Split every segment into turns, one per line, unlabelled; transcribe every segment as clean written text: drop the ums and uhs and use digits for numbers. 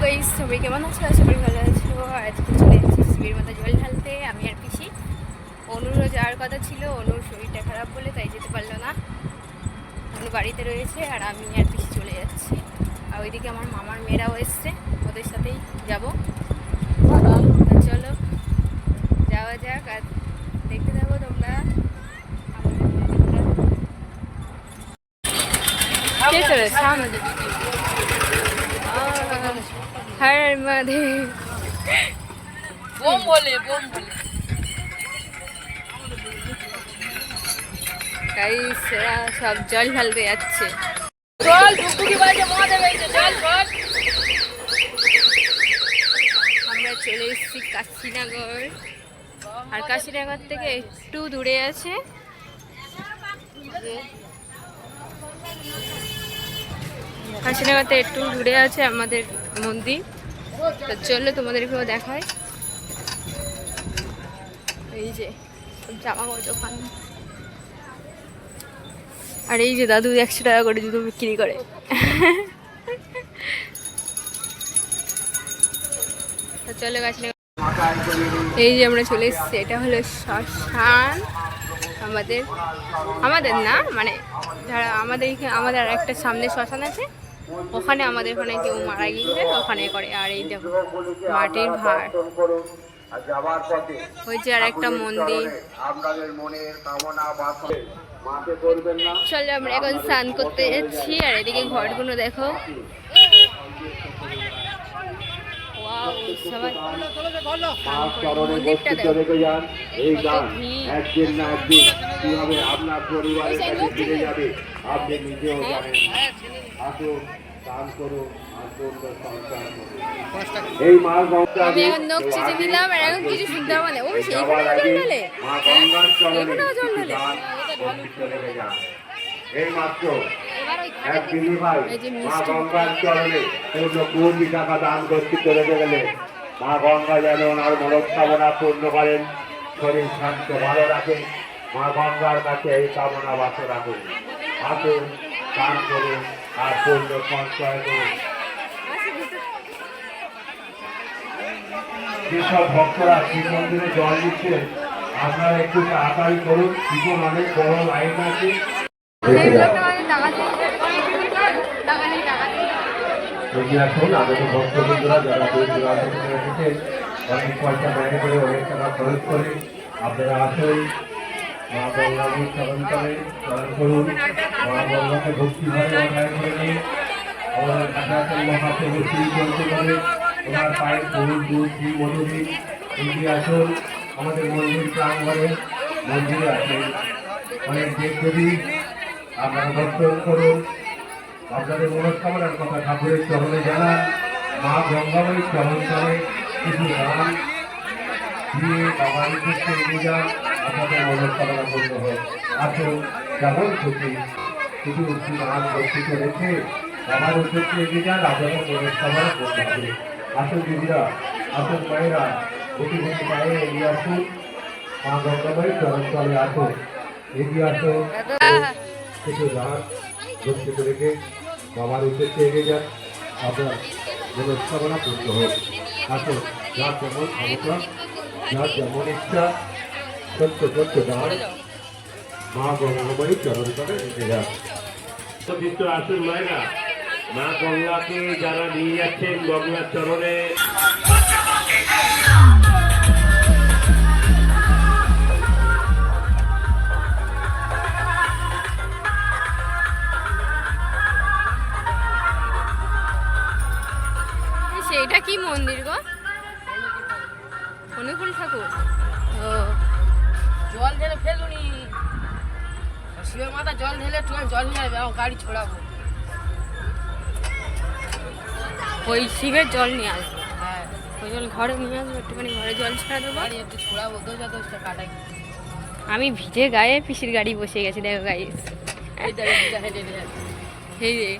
Guys, সবাই কেমন আছো? আশা করি ভালো আছো। আজকে চলে এসেছি শিবের মাথা জল ঢালতে। আমি আর পিসি। অনুরও যাওয়ার কথা ছিল, অনুর শরীরটা খারাপ বলে তাই যেতে পারলো না। অনু বাড়িতে রয়েছে আর আমি আর পিসি চলে যাচ্ছি। আর ওইদিকে আমার মামার মেয়েরাও এসছে, ওদের সাথেই যাব। চলো যাওয়া যাক, আর দেখতে থাকো তোমরা। हर महादेव
बोम बोले
गाइस सब जल ढालते যাচ্ছে।
চল টুকটুকি বাজে মহাদেব এইছে চল চল।
আমরা চলে এসেছি কাশীনগর, আর কাশীনগর থেকে একটু দূরে আছে কাশীনগরতে একটু দূরে আছে আমাদের মন্দির। তো চলো তোমাদেরকেও দেখায়। এই যে জামা কাপড় দোকান, আর এই যে দাদু 100 টাকা করে জুতো বিক্রি করে। তো চলো কাশীনগর, এই যে আমরা চলে এসেছি। এটা হলো শ্মশান আমাদের না, মানে যারা আমাদের আর একটা সামনে শ্মশান আছে, ওখানে আমাদের ওখানে কেউ মারা গিয়েছে ওখানে করে। আর এই দেখো মাটির ভার হয়েছে, আর একটা মন্দির। চলো আমরা এখন স্নান করতে যাচ্ছি। আর এদিকে ঘরগুলো দেখো, সবাই মন্দিরটা দেখো কত ভিড়।
আপনি নিজেও জানেন। আসুন দান করুন আর পূর্ণ সঞ্চয় করুন। এই মা গঙ্গা,
আমি এখন নখ চিঠি দিলাম আর এখন কিছু শুনতে হবে না। ও সেইখানে জল ঢালে,
মা গঙ্গার চরণে
এখানেও জল ঢালে।
চলে যান। এই মাত্র এক দিদি ভাই মা গঙ্গার চরণে পূর্ণ 20 টাকা দান করতে চলে গেলে মা গঙ্গা যেন ওনার মনোকামনা পূর্ণ করেন, শরীর শান্ত ভালো রাখেন। মা গঙ্গার কাছে এই কামনা বাসনা করুন। আসুন দান করুন আর পূর্ণ সঞ্চয় করুন। যেসব ভক্তরা শিব মন্দিরে জল দিচ্ছে আপনারা একটু তাড়াতাড়ি করুন, পিছন অনেক বড় লাইন আছে। আসুন আমাদের ভক্তবৃন্দরা যারা দূর দূরান্ত থেকে এসেছেন, অনেক পয়সা ব্যয় করে অনেক টাকা খরচ করে আপনারা আসুন, মা গঙ্গাকে স্মরণ করেন, স্মরণ করুন, মা গঙ্গাকে ভক্তিভাবে অধ্যায় করে নিন। আমাদের ঢাকাতের মহাপ্রভু শ্রী চলতে করে ওনার পায়ের ফুল দুধ ঘি মধু দিন। এগিয়ে আসুন আমাদের মন্দির প্রাঙ্গণে, মন্দিরে আসেন অনেক দেবদেবী, আপনারা দর্শন করুন, আপনাদের মনস্কামনার কথা ঠাকুরের চরণে জানান। মা গঙ্গাময়ীর চরণ করে কিছু গান দিয়ে বাবার উদ্দেশ্যে এগিয়ে যান, আপনাদের মনস্কামনা পূর্ণ হয়। আসুন যেমন খুশি শুধু গান বর্ষিত রেখে বাবার উদ্দেশ্যে এগিয়ে যান, আপনাদের মনস্কামনা পূর্ণ হবে। আসুন দিদিরা, আসুন মায়েরা, প্রতি প্রতি পায়ে এগিয়ে আসুন, মা গঙ্গাময়ীর চরণ তলে আসুন, এগিয়ে আসুন। কিছু গান বর্ষিত রেখে বাবার উদ্দেশ্যে এগিয়ে যান, আপনার মনস্কামনা পূর্ণ হোক। আসুন যার যেমন ক্ষমতা, যার যেমন ইচ্ছা, সত্য সত্য দান মা গঙ্গাময়ী চরণ করে রেখে যান। আসুন মায়েরা, মা গঙ্গাকে যারা নিয়ে যাচ্ছেন গঙ্গার চরণে,
সেইটা কি মন্দির গো? অনুকূল ঠাকুর। ও
জল ঢেলে ফেলুনি, শিবের মাথা জল ঢেলে তুমি জল নিয়ে যাবে, আমার গাড়ি ছড়াবো।
ওই শিবের জল নিয়ে আসবো,
হ্যাঁ
ওই জল ঘরে নিয়ে আসবো, একটুখানি ঘরে জল ছাড়া দেবো।
গাড়ি একটু ছড়াবো, দোষা দোষটা কাটাই।
আমি ভিজে গায়ে পিসির গাড়ি বসে গেছি, দেখো গাইস। এই রে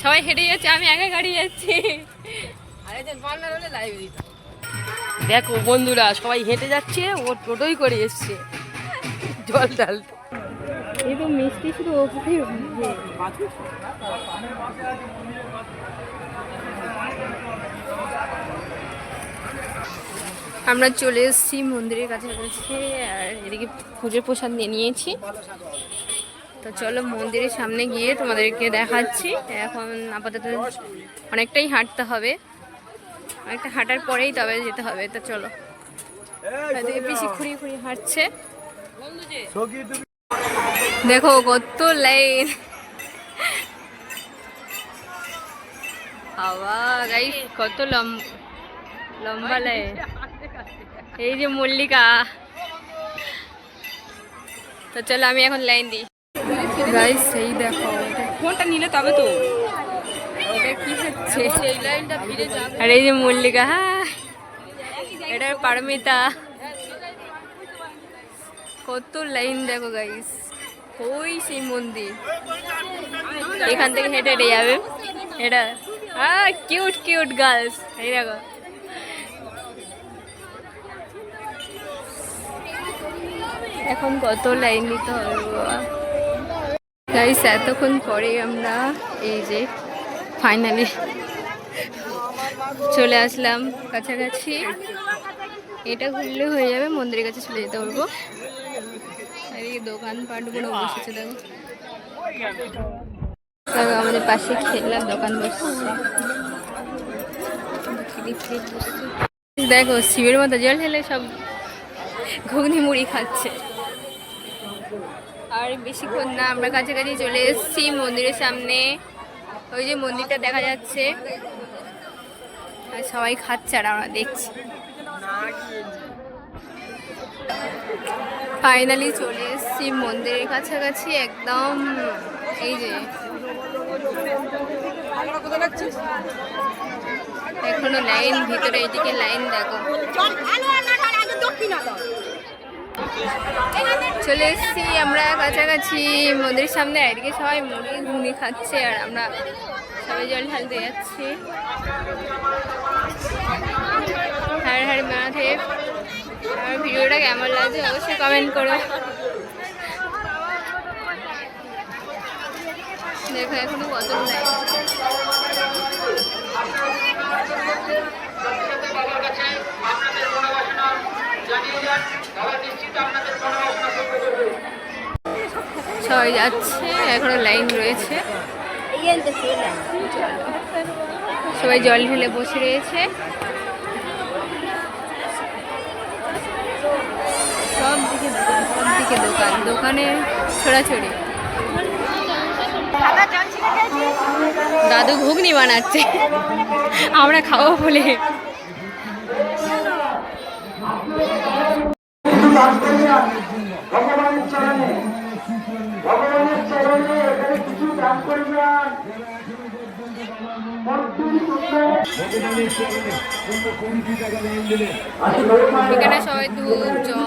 সবাই হেঁটে যাচ্ছে, আমি একা গাড়ি যাচ্ছি।
দেখো বন্ধুরা, সবাই হেঁটে যাচ্ছে, ও টোটোই করে এসছে জল ঢালতে।
এই তো মিষ্টি শুধু ওপরে আমরা চলে এসেছি মন্দিরের কাছাকাছি, আর এদিকে পুজোর প্রসাদ নিয়ে নিয়েছি। তো চলো মন্দিরের সামনে গিয়ে তোমাদেরকে দেখাচ্ছি। এখন আপাতত অনেকটাই হাঁটতে হবে, অনেকটা হাঁটার পরেই তবে যেতে হবে। তো চলো, এদিকে পিসি খুঁড়িয়ে খুঁড়িয়ে হাঁটছে। দেখো কত লাইন, হাওয়া গাইস, কত লম্বা লাইন। এই যে মল্লিকা। তো চলো আমি এখন লাইন দিই গাইস। এই দেখো
ফোনটা নিলে তবে তো
এটা কি হচ্ছে,
এই লাইনটা ফিরে যাবে।
আর এই যে মল্লিকা, হ্যাঁ এটা পারমিতা। কত লাইন দেখো গাইস, ওই সেই মন্দির, এখান থেকে হেঁটে হেঁটে যাবে। এটা কিউট কিউট গার্লস, এই দেখো। এখন কত লাইন নিতে হবে বাবা গাইস। এতক্ষণ পরে আমরা এই যে ফাইনালি চলে আসলাম কাছাকাছি। এটা ঘুরলে হয়ে যাবে, মন্দিরের কাছে চলে যেতে পারবো। আর এই দোকানপাটগুলো বসেছে দেখো, আমাদের পাশে খেলার দোকান বসছে। দেখো শিবের মতো জল ঢেলে সব ঘুগনি মুড়ি খাচ্ছে। আর বেশিক্ষণ না, আমরা কাছাকাছি চলে এসেছি মন্দিরের সামনে। ওই যে মন্দিরটা দেখা যাচ্ছে, আর সবাই খাচ্ছে আর আমরা দেখছি। ফাইনালি চলে এসেছি মন্দিরের কাছাকাছি একদম। এই যে এখনো লাইন ভিতরে, এইদিকে লাইন দেখো। চলে এসেছি আমরা কাছাকাছি মন্দিরের সামনে। এদিকে সবাই মুড়ি ঘুগনি খাচ্ছে আর আমরা সবাই জল ঢালতে যাচ্ছি। হর হর মহাদেব। আর ভিডিওটা কেমন লাগছে অবশ্যই কমেন্ট করো। দেখো এখনো কত লাইন। সবাই যাচ্ছে, এখনো লাইন রয়েছে। সবাই জল ঢেলে বসে রয়েছে। সব দিকে দোকান, দোকানে ছোড়াছড়ি। দাদু ঘুগনি বানাচ্ছে, আমরা খাবো বলে।
ভগবানের চরণে এখানে কিছু দান করবেন।
এখানে সবাই ধূপ জল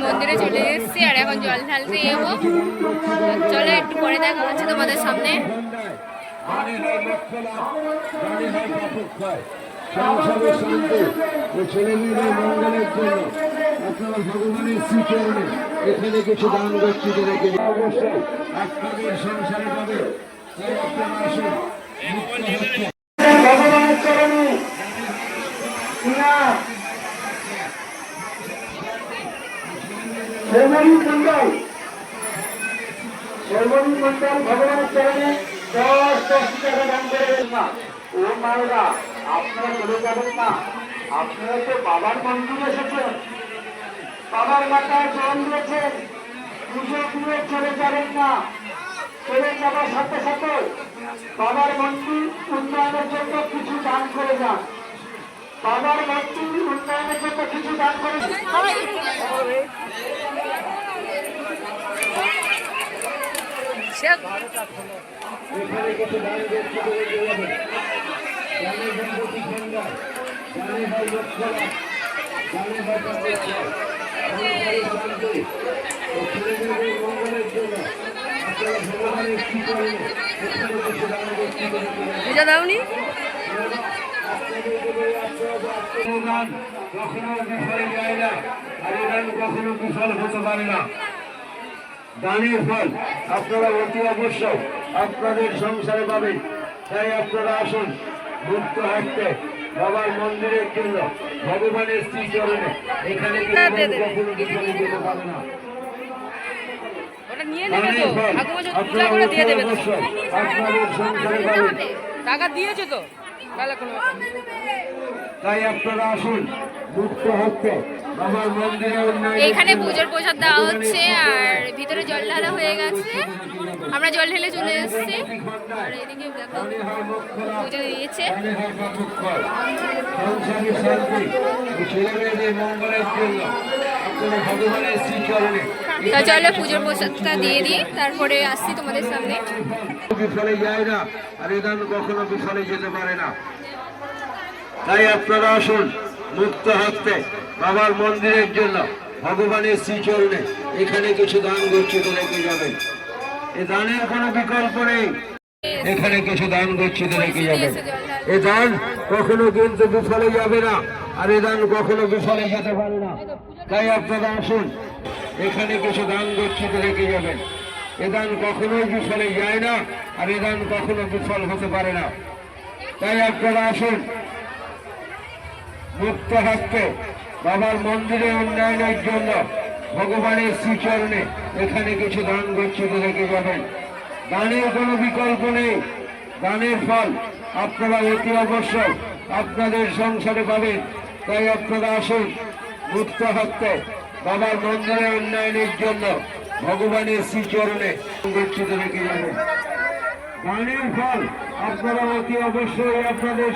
মন্দিরে চলে এসেছি আর এখন জল ঢালতে যাবো। চলো একটু পরে দেখা হচ্ছে তোমাদের সামনে।
মঙ্গলের জন্য আপনারা ভগবানের শ্রীচরণে এখানে কিছু দান ব্যক্তিতে রেখে অবশ্যই আপনাদের সংসারে পাবে। ভগবানের চরণে সর্বনী মন্ডল ভগবানের চরণে 10 টাকা দান করে দেন না। ও মায়েরা, আপনারা চলে যাবেন না, আপনারা তো বাবার মন্দিরে এসেছেন, বাবার মাথায় জল দিয়েছেন, পুজো দিয়ে চলে যাবেন না। চলে যাবার সাথে সাথে বাবার মন্দির উন্নয়নের জন্য কিছু দান করে যান। বাবার মন্দির উন্নয়নের জন্য কিছু দান করে এখানে কিছু দান
বুঝা দাওনি
কখনো বিফল হতে পারে না। দানের ফল আপনারা অতি অবশ্যই আপনাদের সংসারে পাবেন। তাই আপনারা আসুন মুক্ত হাসতে বাবার মন্দিরের জন্য, ভগবানের শ্রীচরণে। এখানে কখনো বিফলে যেতে পারে না।
ওটা নিয়ে নেবে তো, ঠাকুমা যখন পূজা
আপনারা
করে
অতি
দিয়ে দেবে তো।
অবশ্যই আপনাদের সংসারে পাবেন।
টাকা দিয়েছে তো, তাহলে কোনো ব্যাপার না।
তাই আপনারা আসুন মুক্ত হচ্ছে বাবার মন্দিরে উন্নয়ন।
এইখানে পুজোর প্রসাদ দেওয়া হচ্ছে আর ভিতরে জল ঢালা হয়ে গেছে। আমরা জল ঢেলে চলে এসেছি আর এদিকে দেখো পুজো দিয়েছে।
সংসারের শান্তি ও ছেলেমেয়েদের মঙ্গলের জন্য আপনারা ভগবানের শ্রীচরণে।
তা চলো পুজোর প্রসাদটা দিয়ে দিই, তারপরে আসছি তোমাদের সামনে।
বিফলে যায় না আর এ দান কখনো বিফলে যেতে পারে না। তাই আপনারা আসুন মুক্ত হস্তে বাবার মন্দিরের জন্য, ভগবানের শ্রীচরণে। এখানে কিছু দান গচ্ছিত রেখে যাবেন। এ দানের কোনো বিকল্প নেই। এখানে কিছু দান গচ্ছিত রেখে যাবেন। এ দান কখনো কিন্তু বিফলে যাবে না আর এ দান কখনো বিফলে যেতে পারে না। তাই আপনারা আসুন এখানে কিছু দান গচ্ছিত রেখে যাবেন। এ দান কখনোই বিফলে যায় না আর এ দান কখনো বিফল হতে পারে না। তাই আপনারা আসুন মুক্ত হস্তে বাবার মন্দিরে উন্নয়নের জন্য, ভগবানের শ্রীচরণে। এখানে কিছু দান গচ্ছিত রেখে যাবেন। দানের কোনো বিকল্প নেই। দানের ফল আপনারা অতি অবশ্যই আপনাদের সংসারে পাবেন। তাই আপনারা আসুন মুক্ত হস্তে বাবার মন্দিরে উন্নয়নের জন্য, ভগবানের শ্রীচরণে গচ্ছিত রেখে যাবেন। দানের ফল আপনারা অতি অবশ্যই আপনাদের।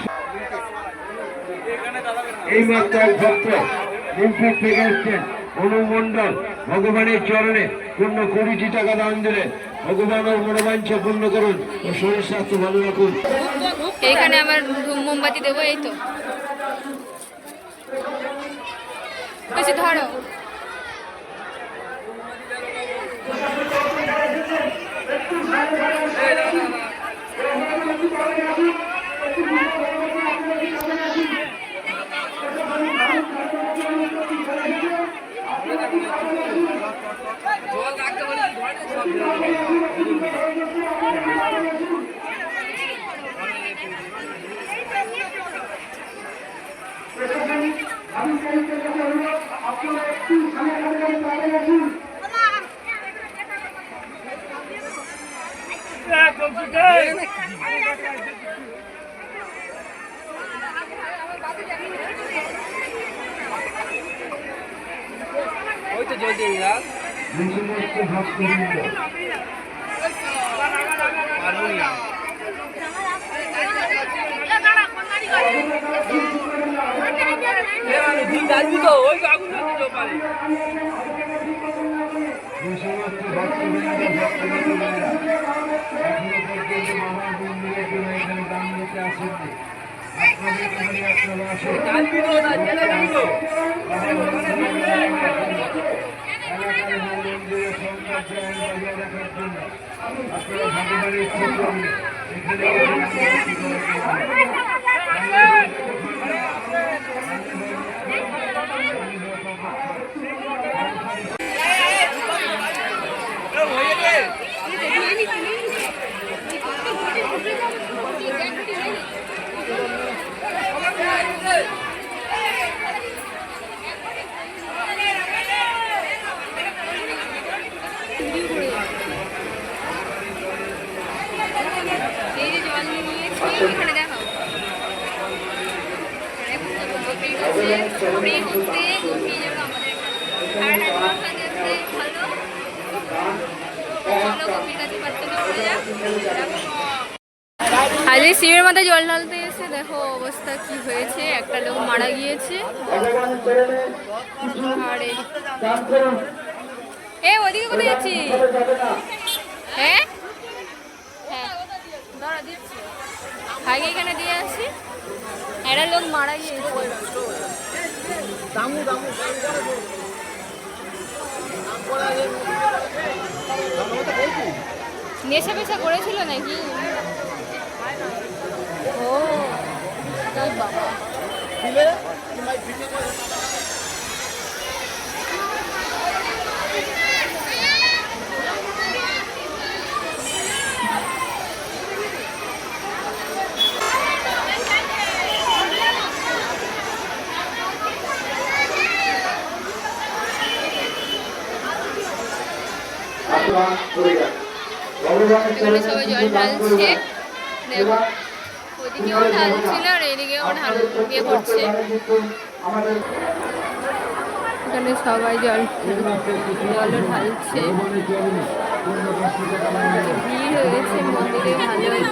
এই মাত্র এক ভক্ত লিম্পিক থেকে এসছেন অনুমণ্ডল, ভগবানের চরণে পূর্ণ 20 টাকা দান দিলেন। ভগবান ওর মনোবাঞ্ছা পূর্ণ করুন ও শরীর স্বাস্থ্য ভালো রাখুন।
এইখানে আমার মোমবাতি দেবো, এই তো কিছু ধরো।
ওই তো জল দিয়ে দিলাম। এই যে জল নিয়েছি এখানে দেখো। আজ এই শিবের মাথায় জল ঢালতে এসে দেখো অবস্থা কি হয়েছে, একটা লোক মারা গিয়েছে। আরে ওদিকে কোথায় যাচ্ছি? হ্যাঁ হ্যাঁ দাঁড়া দিচ্ছি, আগে এখানে দিয়ে আসি। একটা লোক মারা গিয়েছে। নেশা পেশা করেছিল নাকি? ও তাই বাবা।
দান করে যান। ভগবানের
এখানে
চরণে
সবাই জল
কিছু দান করে
ঢালছে।
যান।
দেখো
এবার
ওদিকেও ঢালছিল আর এদিকেও ইয়ে করছে।
আমাদের
এখানে সবাই জলও ঢালছে। ভিড় হয়েছে মন্দিরে ভালোই।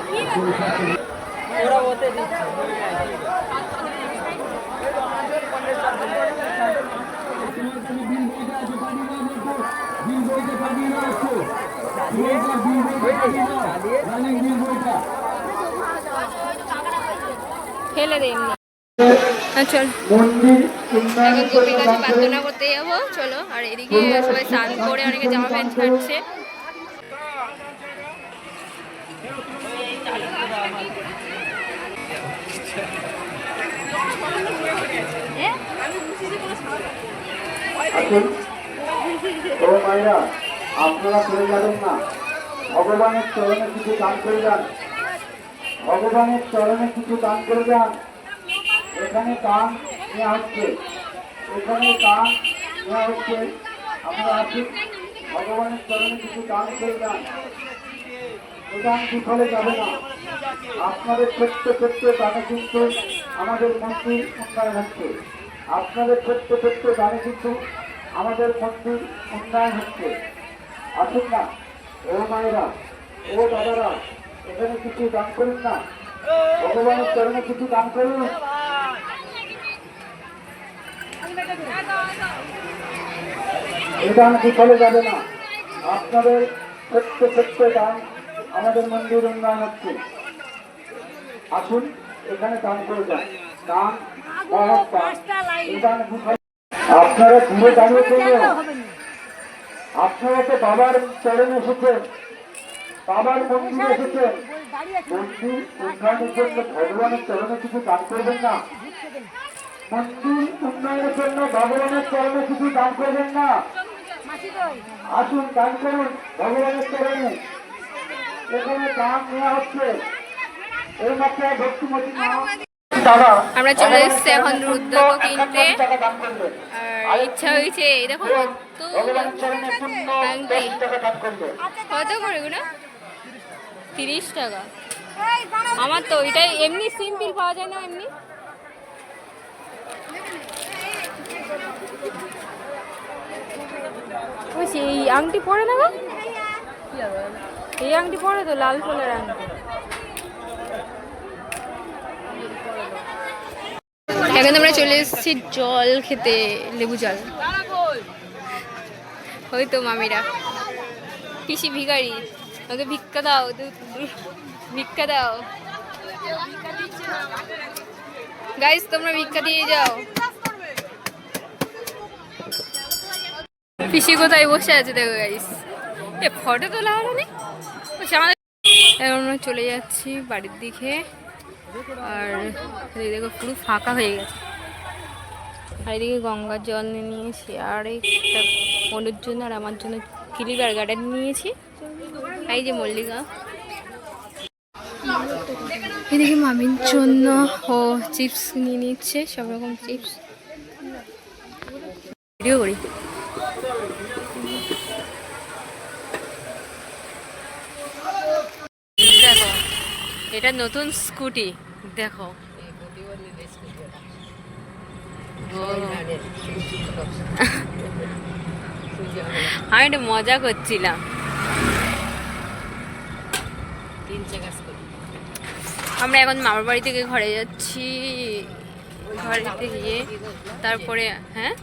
ফেলে দে এমনি। চল
মন্দির
এখন
উন্নয়নের
গোপীর
জন্য
কাছে
দান করুন।
প্রার্থনা করতে যাবো, চলো। আর এদিকে সবাই স্নান করে অনেকে জামা প্যান্ট ছাড়ছে।
আসুন ও মায়েরা, আপনারা চলে যাবেন না, ভগবানের চরণে কিছু দান করে যান। ভগবানের চরণে কিছু দান করে যান। এখানে দান নেওয়া হচ্ছে, এখানে দান নেওয়া হচ্ছে। আপনারা আসুন, ভগবানের চরণে কিছু দান করে যান। প্রদান বিফলে যাবে না। আপনাদের ছোট্ট ছোট্ট দানে কিন্তু আমাদের মন্দির উন্নয়ন হচ্ছে। আপনাদের ছোট্ট ছোট্ট দানে কিন্তু আমাদের মন্দির উন্নয়ন হচ্ছে। আসুন না ও মায়েরা, ও দাদারা, এখানে কিছু দান করুন না, ভগবানের চরণে কিছু দান করুন। এই দান বিফলে যাবে না। আপনাদের ছোট্ট ছোট্ট দান আমাদের মন্দির উন্নয়ন হচ্ছে। আসুন, এখানে দান করে যান। দান মহৎ দান। এই দান বিফলে আপনারা ঘুরে দাঁড়িয়ে করবেন। আপনারা তো বাবার চরণে এসেছেন, বাবার মন্দিরে এসেছেন। মন্দির উন্নয়নের জন্য ভগবানের চরণে কিছু দান করবেন না। মন্দির উন্নয়নের জন্য ভগবানের চরণে কিছু দান করবেন না। আসুন, দান করুন ভগবানের চরণে। এখানে দান নেওয়া হচ্ছে। এই মাত্র ভক্তিমতী মা দাদা
আমরা চলে এসেছি এখন রুদ্রক কিনতে।
টাকা দান করবেন।
আর ইচ্ছা হয়েছে এই দেখো কত
ভগবানের চরণে পূর্ণ
আংটি।
10 টাকা দান করবেন।
কত করে এগুলো? 30 টাকা। আমার তো এটাই এমনি সিম্পল পাওয়া যায় না এমনি। ওই সেই আংটি পরে না গো? এই আংটি পরে তো, লাল ফুলের আংটি। এখন আমরা চলে এসেছি জল খেতে, লেবু জল। ওই তো মামিরা, পিসি ভিখারি, ওকে ভিক্ষা দাও, ভিক্ষা দাও। গাইস তোমরা ভিক্ষা দিয়ে যাও। পিসি কোথায় বসে আছে দেখো গাইস। এ ফটো তোলা হলো না। এখন আমরা চলে যাচ্ছি বাড়ির দিকে। আর দেখো পুরো ফাঁকা হয়ে গেছে। আর এদিকে গঙ্গার জল নিয়ে নিয়েছি, আর একটা অনুর জন্য আর আমার জন্য কিলিবার গার্ডেন নিয়েছি। এই যে মল্লিকা। এদিকে মামির জন্য ও চিপস নিয়ে নিচ্ছে, সব রকম চিপস। ভিডিও করি। দেখো এটা নতুন স্কুটি, দেখো আমি এটা মজা করছিলাম। আমরা এখন মামার বাড়ি থেকে ঘরে যাচ্ছি। ঘরেতে গিয়ে তারপরে হ্যাঁ